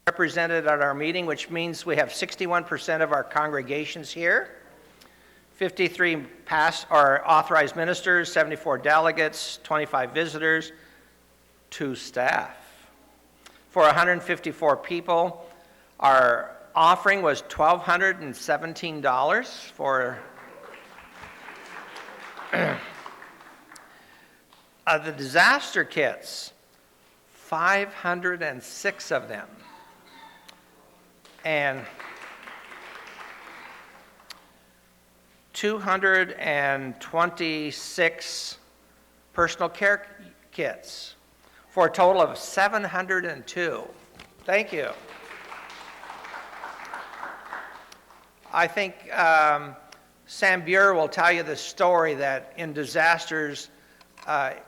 represented at our meeting, which means we have 61% of our congregations here, 53 past or authorized ministers, 74 delegates, 25 visitors, 2 staff. For 154 people, our offering was $1,217 for the disaster kits, 506 of them. And 226 personal care kits for a total of 702. Thank you. I think Sam Buer will tell you the story that in disasters,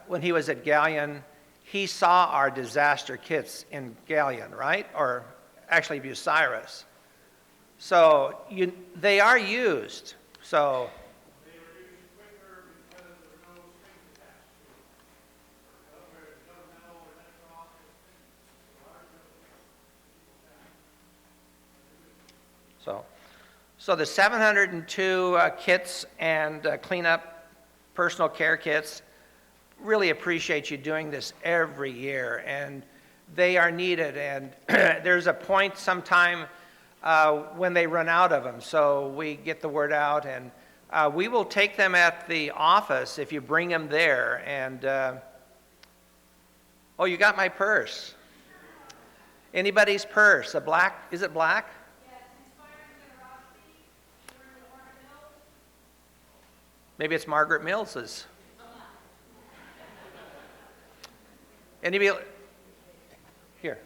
when he was at Galleon, he saw our disaster kits in Galleon, right? Or actually Bucyrus. So they are used. So they were used quicker because there were no strings attached to it. So the 702 kits and cleanup personal care kits, really appreciate you doing this every year, and they are needed, and there's a point sometime when they run out of them, so we get the word out, and we will take them at the office if you bring them there. And oh, you got my purse. Anybody's purse? A black? Is it black? Yes, inspiring generosity. Margaret Mills. Maybe it's Margaret Mills's. Anybody? Here.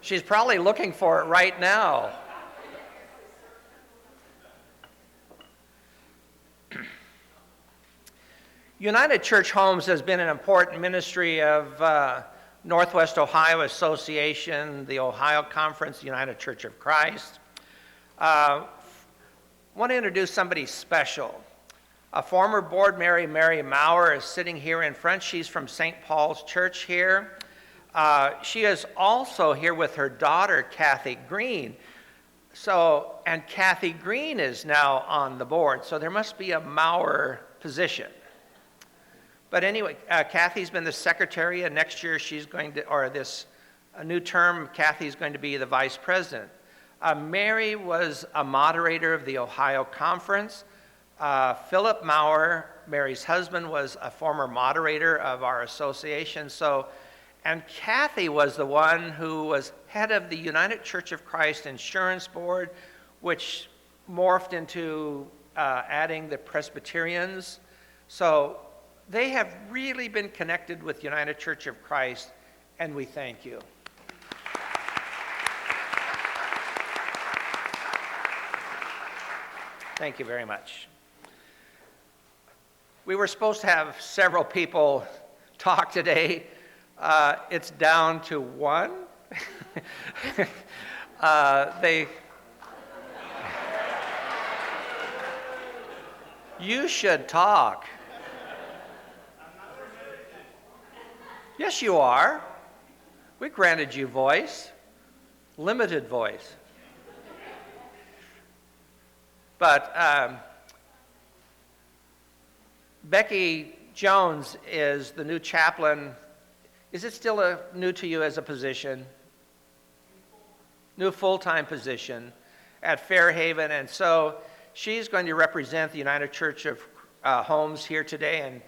She's probably looking for it right now. United Church Homes has been an important ministry of Northwest Ohio Association, the Ohio Conference, the United Church of Christ. Want to introduce somebody special. A former board Mary Maurer is sitting here in front. She's from St. Paul's Church here. She is also here with her daughter, Kathy Green. And Kathy Green is now on the board, so there must be a Maurer position. But anyway, Kathy's been the secretary, and next year she's going to, or this new term, Kathy's going to be the vice president. Mary was a moderator of the Ohio Conference. Philip Maurer, Mary's husband, was a former moderator of our association. And Kathy was the one who was head of the United Church of Christ Insurance Board, which morphed into adding the Presbyterians. So they have really been connected with United Church of Christ, and we thank you. Thank you very much. We were supposed to have several people talk today. It's down to one. You should talk. Yes, you are. We granted you voice, limited voice. But Becky Jones is the new chaplain. Is it still new to you as a position? New full-time position at Fairhaven. And so she's going to represent the United Church of Homes here today and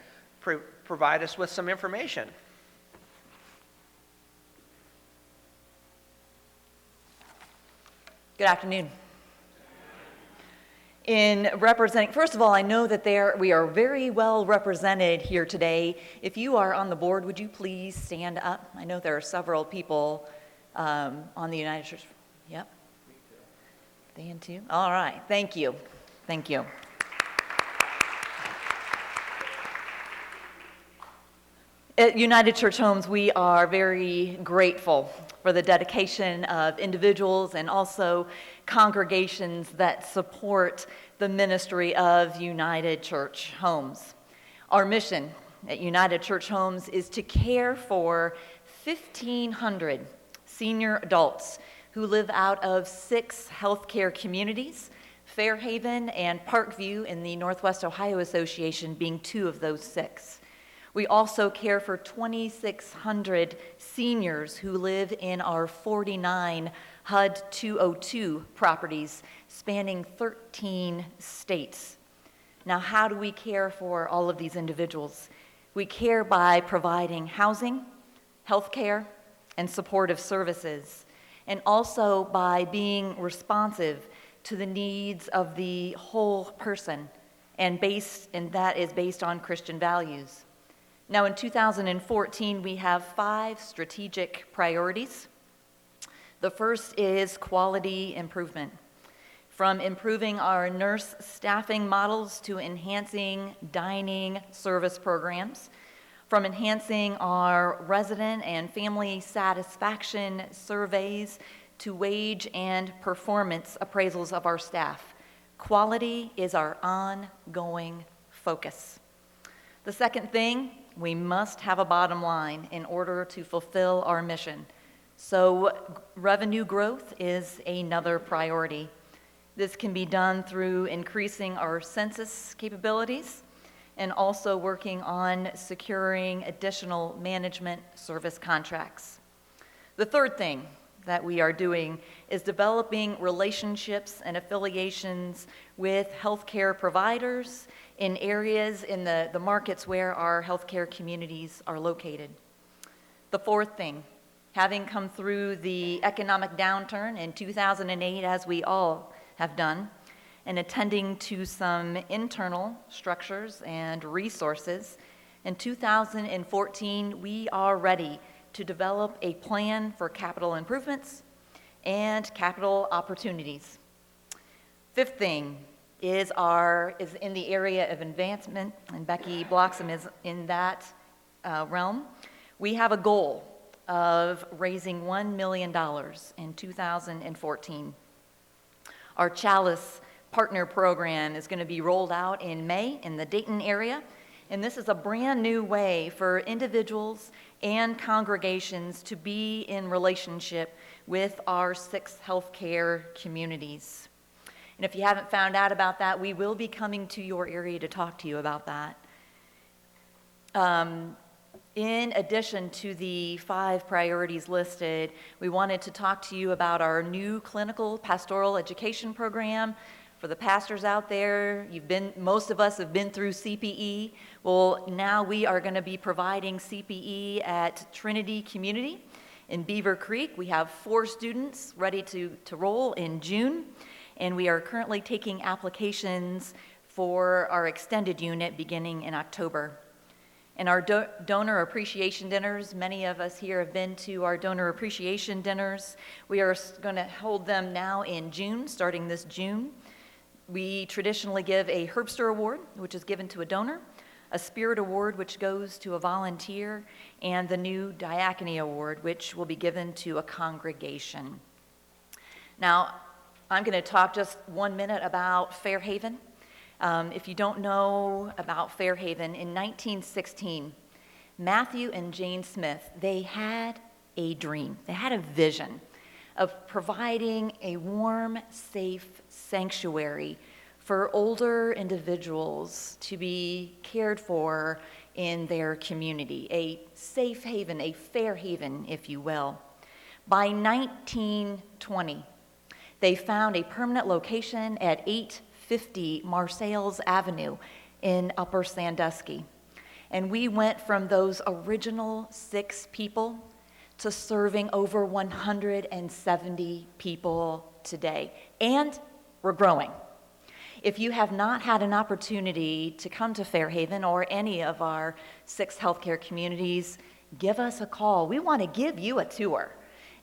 provide us with some information. Good afternoon. In representing, first of all, I know that we are very well represented here today. If you are on the board, would you please stand up? I know there are several people on the United Church. Yep. Me too. Stand too. All right. Thank you. Thank you. At United Church Homes, we are very grateful for the dedication of individuals and also congregations that support the ministry of United Church Homes. Our mission at United Church Homes is to care for 1,500 senior adults who live out of 6 healthcare communities, Fairhaven and Parkview in the Northwest Ohio Association being 2 of those 6. We also care for 2,600 seniors who live in our 49 HUD 202 properties spanning 13 states. Now, how do we care for all of these individuals? We care by providing housing, health care, and supportive services, and also by being responsive to the needs of the whole person, and that is based on Christian values. Now, in 2014, we have 5 strategic priorities. The first is quality improvement. From improving our nurse staffing models to enhancing dining service programs, from enhancing our resident and family satisfaction surveys to wage and performance appraisals of our staff. Quality is our ongoing focus. The second thing, we must have a bottom line in order to fulfill our mission. So revenue growth is another priority. This can be done through increasing our census capabilities and also working on securing additional management service contracts. The third thing that we are doing is developing relationships and affiliations with healthcare providers in areas in the markets where our healthcare communities are located. The fourth thing, having come through the economic downturn in 2008, as we all have done, and attending to some internal structures and resources, in 2014, we are ready to develop a plan for capital improvements and capital opportunities. Fifth thing is in the area of advancement, and Becky Bloxham is in that realm. We have a goal of raising $1 million in 2014. Our Chalice Partner Program is going to be rolled out in May in the Dayton area, and this is a brand new way for individuals and congregations to be in relationship with our 6 healthcare communities. And if you haven't found out about that, we will be coming to your area to talk to you about that. In addition to the 5 priorities listed, we wanted to talk to you about our new clinical pastoral education program. For the pastors out there, most of us have been through CPE. Well, now we are going to be providing CPE at Trinity Community in Beaver Creek. We have 4 students ready to roll in June, and we are currently taking applications for our extended unit beginning in October. And our donor appreciation dinners, many of us here have been to our donor appreciation dinners. We are going to hold them now in June, starting this June. We traditionally give a Herbster Award, which is given to a donor, a Spirit Award, which goes to a volunteer, and the new Diacony Award, which will be given to a congregation. Now, I'm going to talk just 1 minute about Fairhaven. If you don't know about Fairhaven, in 1916, Matthew and Jane Smith, they had a dream. They had a vision of providing a warm, safe sanctuary for older individuals to be cared for in their community, a safe haven, a fair haven, if you will. By 1920, they found a permanent location at 850 Marseilles Avenue in Upper Sandusky. And we went from those original 6 people to serving over 170 people today. And we're growing. If you have not had an opportunity to come to Fairhaven or any of our 6 healthcare communities, give us a call. We want to give you a tour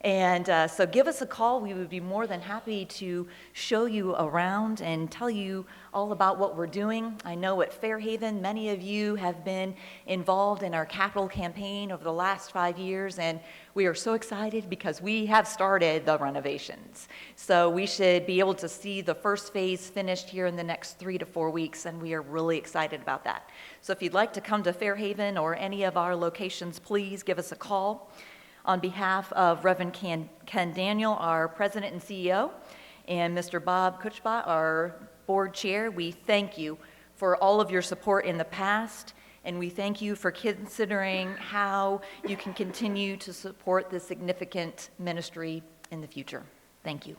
And so give us a call. We would be more than happy to show you around and tell you all about what we're doing. I know at Fairhaven, many of you have been involved in our capital campaign over the last 5 years, and we are so excited because we have started the renovations. So we should be able to see the first phase finished here in the next 3 to 4 weeks, and we are really excited about that. So if you'd like to come to Fairhaven or any of our locations, please give us a call. On behalf of Reverend Ken Daniel, our president and CEO, and Mr. Bob Kuchbot, our board chair, we thank you for all of your support in the past, and we thank you for considering how you can continue to support this significant ministry in the future. Thank you.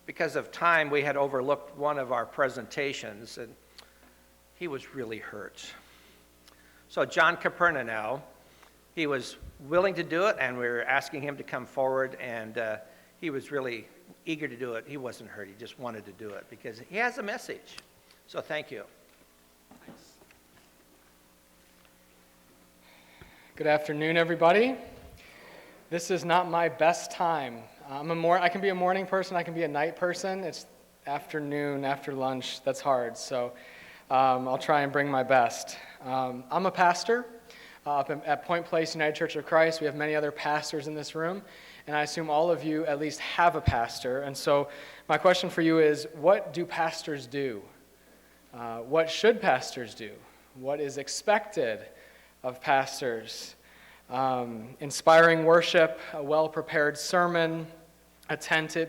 Because of time, we had overlooked one of our presentations, and he was really hurt. So John Capernaum, he was willing to do it, and we were asking him to come forward, and he was really eager to do it. He wasn't hurt. He just wanted to do it because he has a message. So thank you. Good afternoon, everybody. This is not my best time. I can be a morning person, I can be a night person. It's afternoon, after lunch, that's hard. So I'll try and bring my best. I'm a pastor up at Point Place United Church of Christ. We have many other pastors in this room, and I assume all of you at least have a pastor. And so my question for you is, what do pastors do? What should pastors do? What is expected of pastors? Inspiring worship, a well-prepared sermon,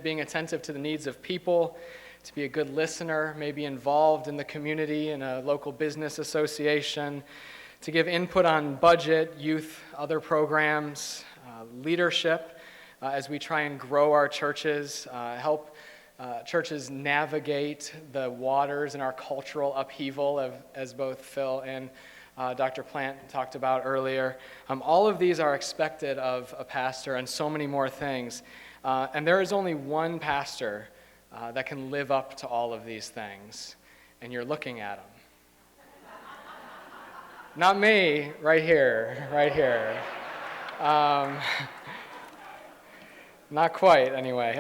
being attentive to the needs of people, to be a good listener, maybe involved in the community in a local business association, to give input on budget, youth, other programs, leadership as we try and grow our churches, help churches navigate the waters in our cultural upheaval, as both Phil and Dr. Plant talked about earlier. All of these are expected of a pastor and so many more things. And there is only one pastor that can live up to all of these things, and you're looking at him. Not me, right here. Not quite, anyway.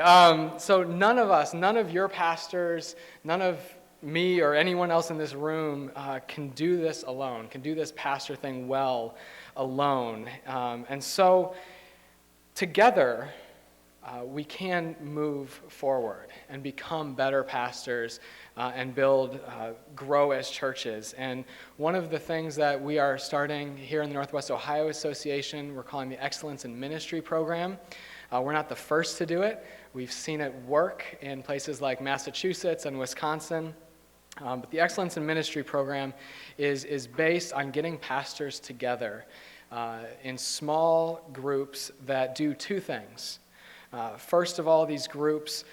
So none of your pastors, none of me or anyone else in this room can do this alone, can do this pastor thing well alone. And so together, we can move forward and become better pastors and grow as churches. And one of the things that we are starting here in the Northwest Ohio Association, we're calling the Excellence in Ministry Program. We're not the first to do it. We've seen it work in places like Massachusetts and Wisconsin. But the Excellence in Ministry Program is based on getting pastors together in small groups that do two things. First of all, these groups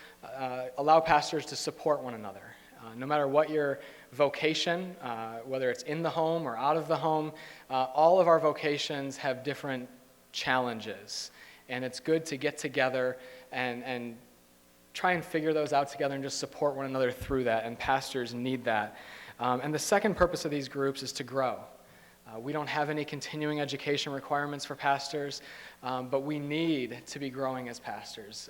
allow pastors to support one another. No matter what your vocation, whether it's in the home or out of the home, all of our vocations have different challenges. And it's good to get together and try and figure those out together and just support one another through that, and pastors need that. And the second purpose of these groups is to grow. We don't have any continuing education requirements for pastors, but we need to be growing as pastors.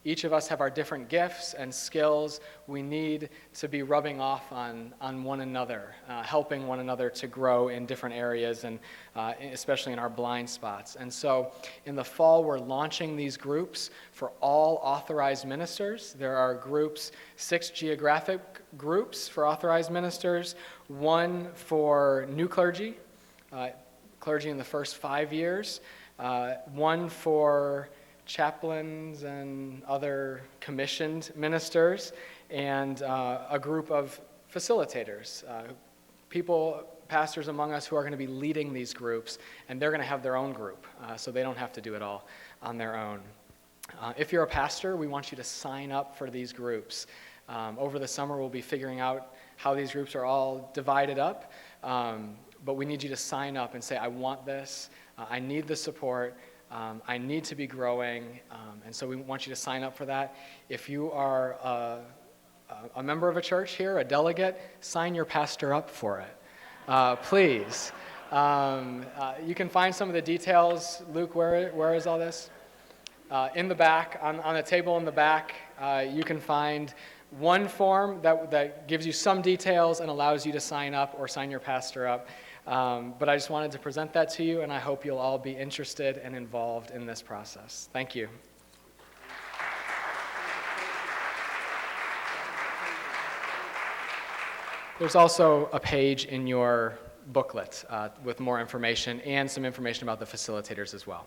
Each of us have our different gifts and skills. We need to be rubbing off on one another, helping one another to grow in different areas, and especially in our blind spots. And so in the fall, we're launching these groups for all authorized ministers. There are groups, 6 geographic groups for authorized ministers, 1 for new clergy, clergy in the first 5 years, 1 for chaplains and other commissioned ministers, and a group of facilitators, pastors among us who are going to be leading these groups, and they're going to have their own group, so they don't have to do it all on their own. If you're a pastor, we want you to sign up for these groups. Over the summer, we'll be figuring out how these groups are all divided up, but we need you to sign up and say, I want this, I need the support, I need to be growing, and so we want you to sign up for that. If you are a member of a church here, a delegate, sign your pastor up for it. please. You can find some of the details. Luke, where is all this? In the back, on the table in the back, you can find one form that gives you some details and allows you to sign up or sign your pastor up. But I just wanted to present that to you, and I hope you'll all be interested and involved in this process. Thank you. There's also a page in your booklet with more information and some information about the facilitators as well.